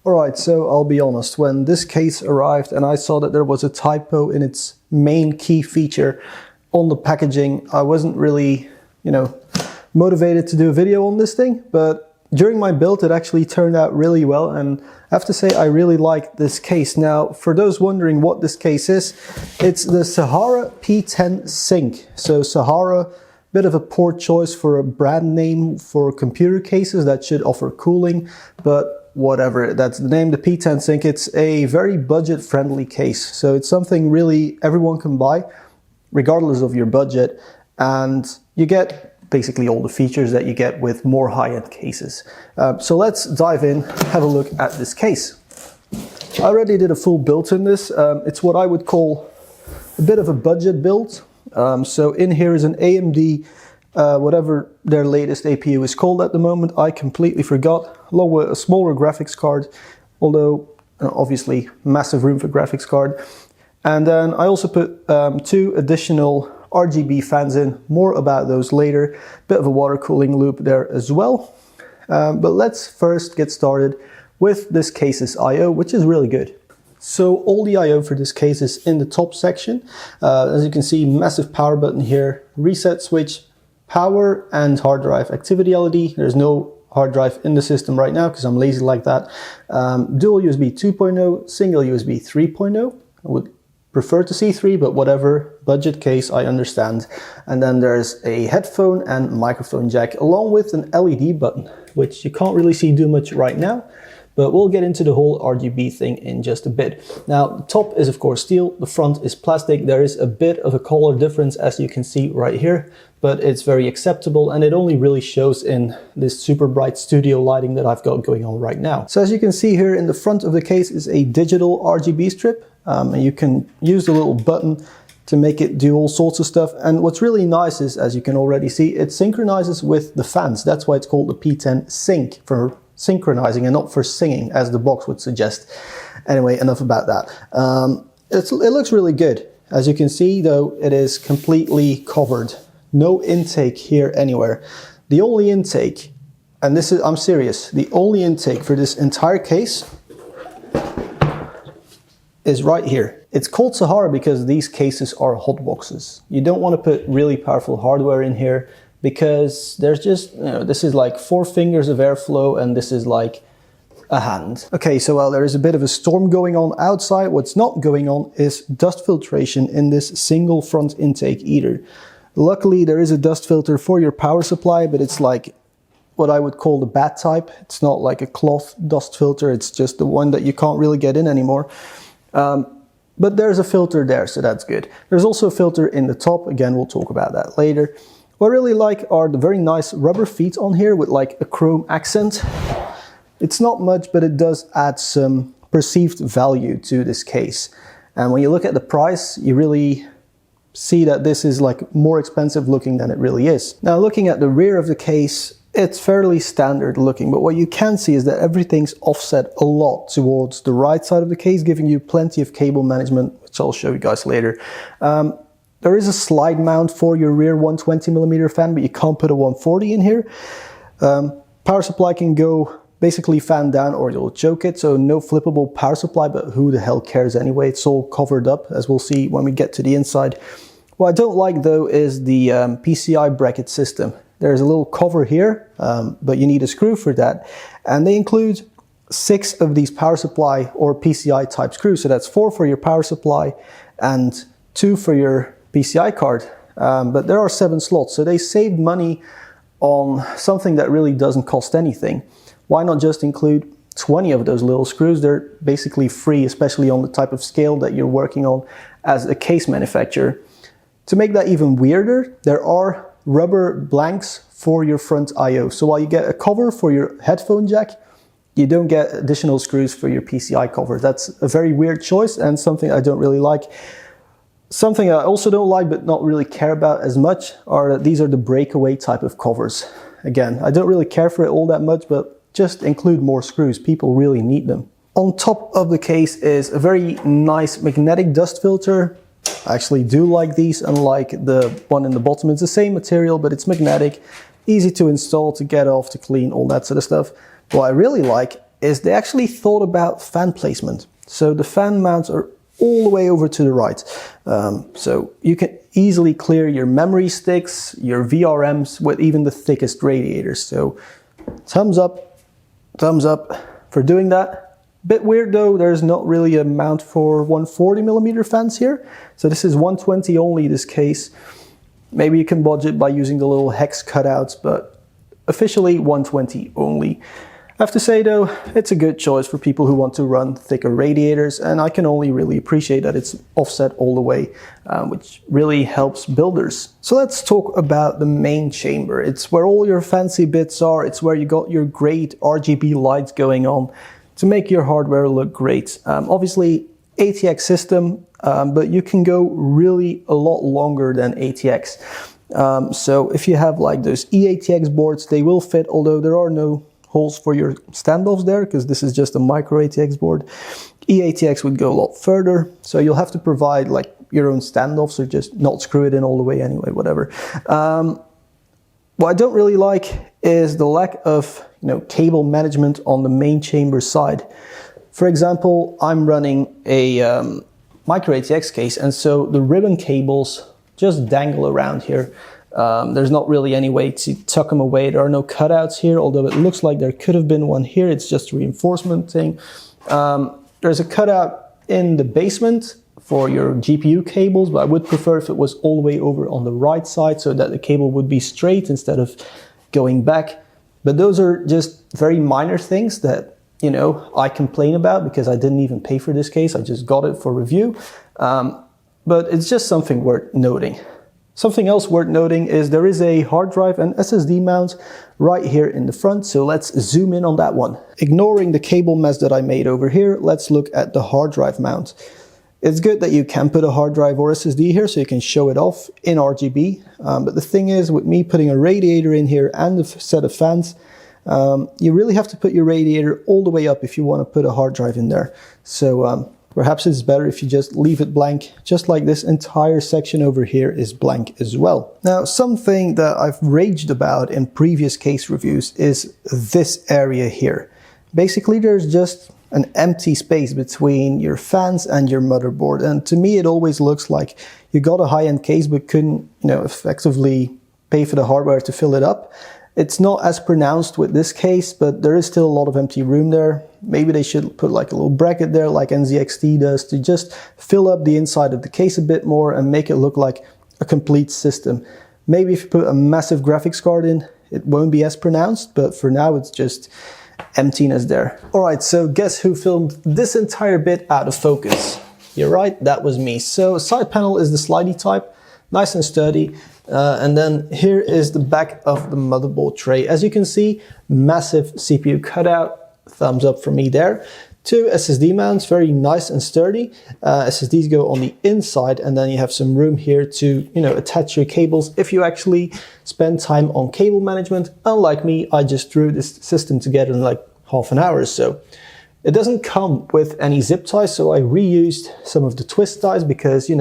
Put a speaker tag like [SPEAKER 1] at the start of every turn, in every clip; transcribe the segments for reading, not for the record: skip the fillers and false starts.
[SPEAKER 1] Alright, so I'll be honest, when this case arrived and I saw that there was a typo in its main key feature on the packaging, I wasn't really, motivated to do a video on this thing, but during my build it actually turned out really well, and I have to say I really like this case. Now, for those wondering what this case is, it's the Sahara P10 Sync. So Sahara, bit of a poor choice for a brand name for computer cases that should offer cooling, but whatever, that's the name, the P10 Sync. It's a very budget-friendly case, so it's something really everyone can buy, regardless of your budget, and you get basically all the features that you get with more high-end cases. So let's dive in, have a look at this case. I already did a full build in this. It's what I would call a bit of a budget build. So in here is an AMD, whatever their latest APU is called at the moment, I completely forgot, along with a smaller graphics card, although obviously massive room for graphics card. And then I also put 2 additional RGB fans in, more about those later, bit of a water cooling loop there as well. But let's first get started with this case's I/O, which is really good. So all the I/O for this case is in the top section. As you can see, massive power button here, reset switch, power and hard drive activity LED. There's no hard drive in the system right now because I'm lazy like that. Dual USB 2.0, single USB 3.0. I would prefer to see 3, but whatever, budget case, I understand. And then there's a headphone and microphone jack, along with an LED button, which you can't really see do much right now, but we'll get into the whole RGB thing in just a bit. Now, the top is of course steel, the front is plastic. There is a bit of a color difference, as you can see right here, but it's very acceptable, and it only really shows in this super bright studio lighting that I've got going on right now. So as you can see here, in the front of the case is a digital RGB strip, and you can use the little button to make it do all sorts of stuff. And what's really nice is, as you can already see, it synchronizes with the fans. That's why it's called the P10 Sync, for synchronizing and not for singing, as the box would suggest. Anyway, enough about that. It looks really good. As you can see though, it is completely covered. No intake here anywhere. The only intake, and this is, I'm serious, the only intake for this entire case is right here. It's called Sahara because these cases are hot boxes. You don't want to put really powerful hardware in here because there's just, this is like 4 fingers of airflow and this is like a hand. Okay, so while there is a bit of a storm going on outside, what's not going on is dust filtration in this single front intake either. Luckily, there is a dust filter for your power supply, but it's like what I would call the bad type. It's not like a cloth dust filter, it's just the one that you can't really get in anymore. But there's a filter there, so that's good. There's also a filter in the top. Again, we'll talk about that later. What I really like are the very nice rubber feet on here with like a chrome accent. It's not much, but it does add some perceived value to this case. And when you look at the price, you really see that this is like more expensive looking than it really is. Now, looking at the rear of the case, it's fairly standard looking, but what you can see is that everything's offset a lot towards the right side of the case, giving you plenty of cable management, which I'll show you guys later. There is a slide mount for your rear 120mm fan, but you can't put a 140 in here. Power supply can go basically fan down or you'll choke it, so no flippable power supply, but who the hell cares anyway? It's all covered up, as we'll see when we get to the inside. What I don't like though is the PCI bracket system. There's a little cover here, but you need a screw for that. And they include 6 of these power supply or PCI type screws. So that's 4 for your power supply and 2 for your PCI card. But there are 7 slots. So they saved money on something that really doesn't cost anything. Why not just include 20 of those little screws? They're basically free, especially on the type of scale that you're working on as a case manufacturer. To make that even weirder, there are rubber blanks for your front I/O. So while you get a cover for your headphone jack, you don't get additional screws for your PCI cover. That's a very weird choice and something I don't really like. Something I also don't like but not really care about as much are that these are the breakaway type of covers. Again, I don't really care for it all that much, but just include more screws. People really need them. On top of the case is a very nice magnetic dust filter. I actually do like these, unlike the one in the bottom. It's the same material, but it's magnetic, easy to install, to get off, to clean, all that sort of stuff. What I really like is they actually thought about fan placement. So the fan mounts are all the way over to the right. So you can easily clear your memory sticks, your VRMs with even the thickest radiators. So thumbs up for doing that. Bit weird though, there's not really a mount for 140mm fans here. So this is 120 only this case. Maybe you can budget by using the little hex cutouts, but officially 120 only. I have to say though, it's a good choice for people who want to run thicker radiators, and I can only really appreciate that it's offset all the way, which really helps builders. So let's talk about the main chamber. It's where all your fancy bits are. It's where you got your great RGB lights going on to make your hardware look great. Obviously ATX system, but you can go really a lot longer than ATX. So if you have like those eATX boards, they will fit, although there are no holes for your standoffs there, because this is just a micro ATX board. eATX would go a lot further, so you'll have to provide like your own standoffs or just not screw it in all the way anyway, whatever. What I don't really like is the lack of cable management on the main chamber side. For example, I'm running a micro ATX case, and so the ribbon cables just dangle around here. There's not really any way to tuck them away. There are no cutouts here, although it looks like there could have been one here. It's just a reinforcement thing. There's a cutout in the basement for your GPU cables, but I would prefer if it was all the way over on the right side so that the cable would be straight instead of going back. But those are just very minor things that, I complain about because I didn't even pay for this case. I just got it for review. But it's just something worth noting. Something else worth noting is there is a hard drive and SSD mount right here in the front, so let's zoom in on that one. Ignoring the cable mess that I made over here, let's look at the hard drive mount. It's good that you can put a hard drive or SSD here so you can show it off in RGB, but the thing is, with me putting a radiator in here and a set of fans, you really have to put your radiator all the way up if you want to put a hard drive in there. So perhaps it's better if you just leave it blank, just like this entire section over here is blank as well. Now, something that I've raged about in previous case reviews is this area here. Basically, there's just an empty space between your fans and your motherboard. And to me, it always looks like you got a high-end case but couldn't, effectively pay for the hardware to fill it up. It's not as pronounced with this case, but there is still a lot of empty room there. Maybe they should put like a little bracket there like NZXT does to just fill up the inside of the case a bit more and make it look like a complete system. Maybe if you put a massive graphics card in, it won't be as pronounced, but for now it's just emptiness there. Alright, so guess who filmed this entire bit out of focus? You're right, that was me. So side panel is the slidey type, nice and sturdy. And then here is the back of the motherboard tray. As you can see, massive CPU cutout, thumbs up for me there. Two SSD mounts, very nice and sturdy. SSDs go on the inside, and then you have some room here to, attach your cables if you actually spend time on cable management. Unlike me, I just threw this system together in like half an hour or so. It doesn't come with any zip ties, so I reused some of the twist ties because,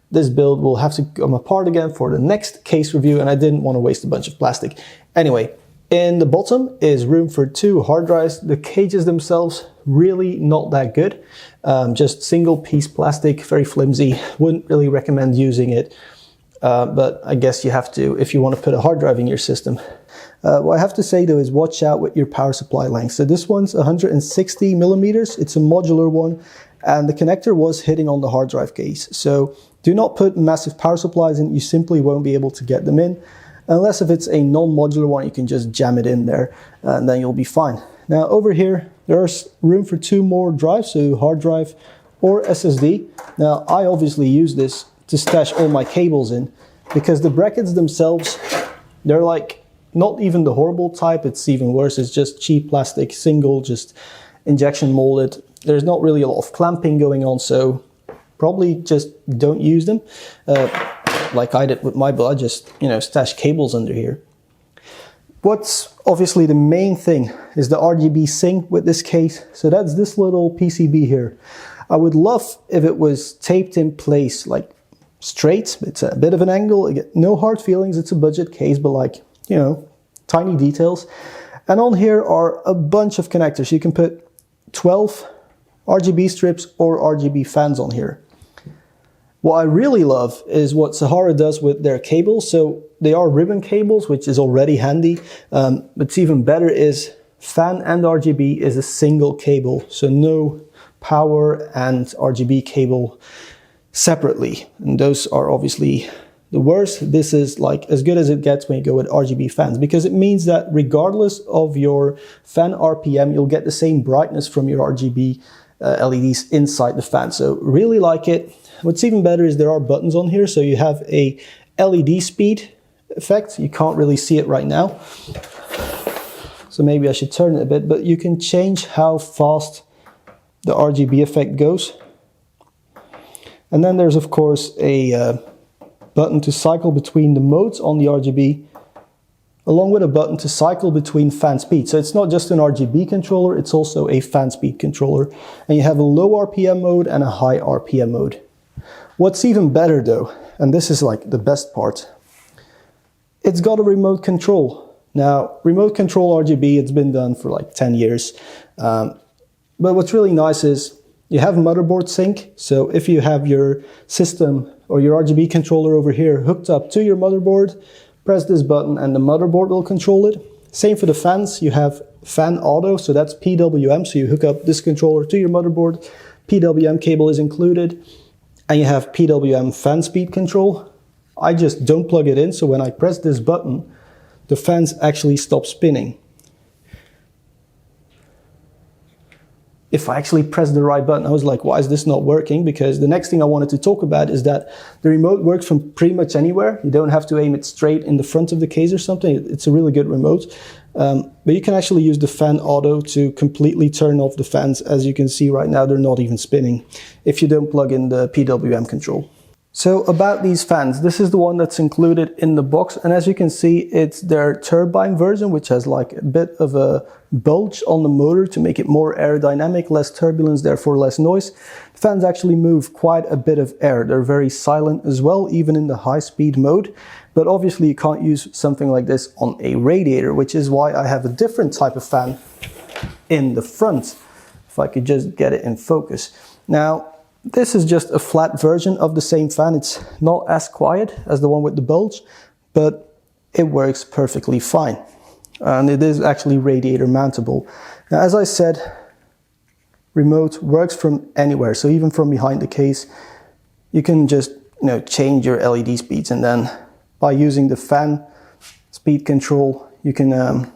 [SPEAKER 1] this build will have to come apart again for the next case review, and I didn't want to waste a bunch of plastic. Anyway, in the bottom is room for two hard drives. The cages themselves, really not that good. Just single piece plastic, very flimsy. Wouldn't really recommend using it, but I guess you have to if you want to put a hard drive in your system. What I have to say though is watch out with your power supply length. So this one's 160 millimeters. It's a modular one, and the connector was hitting on the hard drive case. So do not put massive power supplies in. You simply won't be able to get them in. Unless if it's a non-modular one, you can just jam it in there and then you'll be fine. Now over here, there's room for two more drives, so hard drive or SSD. Now I obviously use this to stash all my cables in because the brackets themselves, they're like not even the horrible type, it's even worse. It's just cheap plastic, single, just injection molded. There's not really a lot of clamping going on, so probably just don't use them. Like I did with my build, I just, stash cables under here. What's obviously the main thing is the RGB sync with this case. So that's this little PCB here. I would love if it was taped in place, like straight. It's a bit of an angle. No hard feelings. It's a budget case, but like, tiny details. And on here are a bunch of connectors. You can put 12 RGB strips or RGB fans on here. What I really love is what Sahara does with their cables. So they are ribbon cables, which is already handy. What's even better is fan and RGB is a single cable. So no power and RGB cable separately. And those are obviously the worst. This is like as good as it gets when you go with RGB fans, because it means that regardless of your fan RPM, you'll get the same brightness from your RGB LEDs inside the fan. So really like it. What's even better is there are buttons on here. So you have a LED speed effect. You can't really see it right now, so maybe I should turn it a bit, but you can change how fast the RGB effect goes. And then there's of course a button to cycle between the modes on the RGB, along with a button to cycle between fan speed. So it's not just an RGB controller, it's also a fan speed controller. And you have a low RPM mode and a high RPM mode. What's even better though, and this is like the best part, it's got a remote control. Now, remote control RGB, it's been done for like 10 years. But what's really nice is you have motherboard sync. So if you have your system or your RGB controller over here hooked up to your motherboard, press this button and the motherboard will control it. Same for the fans, you have fan auto, so that's PWM. So you hook up this controller to your motherboard, PWM cable is included, and you have PWM fan speed control. I just don't plug it in, so when I press this button, the fans actually stop spinning. If I actually press the right button, I was like, why is this not working? Because the next thing I wanted to talk about is that the remote works from pretty much anywhere. You don't have to aim it straight in the front of the case or something. It's a really good remote. But you can actually use the fan auto to completely turn off the fans. As you can see right now, they're not even spinning if you don't plug in the PWM control. So about these fans, this is the one that's included in the box, and as you can see, it's their turbine version, which has like a bit of a bulge on the motor to make it more aerodynamic, less turbulence, therefore less noise. The fans actually move quite a bit of air. They're very silent as well, even in the high-speed mode, but obviously you can't use something like this on a radiator, which is why I have a different type of fan in the front. If I could just get it in focus. Now, this is just a flat version of the same fan. It's not as quiet as the one with the bulge, but it works perfectly fine. And it is actually radiator mountable. Now, as I said, remote works from anywhere. So even from behind the case, you can just change your LED speeds, and then by using the fan speed control, you can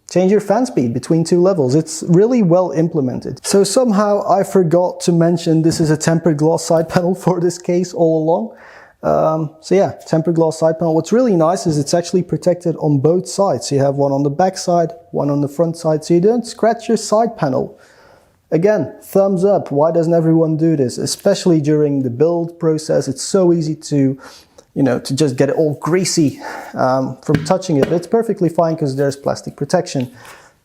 [SPEAKER 1] change your fan speed between two levels. It's really well implemented. So somehow I forgot to mention this is a tempered glass side panel for this case all along. So yeah, tempered glass side panel. What's really nice is it's actually protected on both sides. So you have one on the back side, one on the front side, so you don't scratch your side panel. Again, thumbs up. Why doesn't everyone do this? Especially during the build process. It's so easy to to just get it all greasy from touching it. It's perfectly fine because there's plastic protection.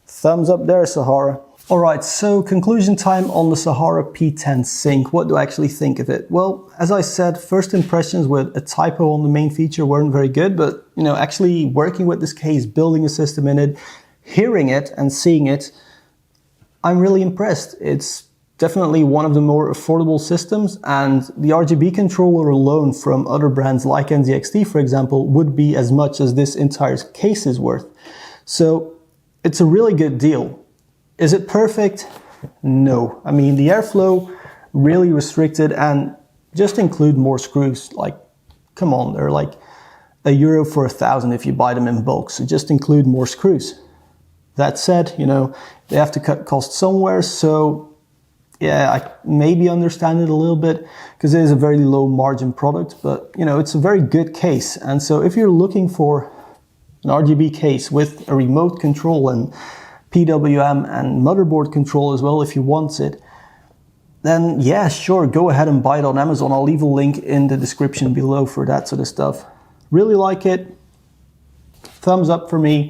[SPEAKER 1] Thumbs up there, Sahara. All right, so conclusion time on the Sahara P10 Sync. What do I actually think of it? Well, as I said, first impressions with a typo on the main feature weren't very good, but actually working with this case, building a system in it, hearing it and seeing it, I'm really impressed. It's definitely one of the more affordable systems, and the RGB controller alone from other brands like NZXT, for example, would be as much as this entire case is worth. So it's a really good deal. Is it perfect? No. I mean, the airflow really restricted, and just include more screws. Like, come on, they're like €1 for 1,000 if you buy them in bulk. So just include more screws. That said, they have to cut costs somewhere, so yeah, I maybe understand it a little bit because it is a very low margin product, but it's a very good case. And so if you're looking for an RGB case with a remote control and PWM and motherboard control as well, if you want it, then yeah, sure, go ahead and buy it on Amazon. I'll leave a link in the description below for that sort of stuff. Really like it. Thumbs up for me.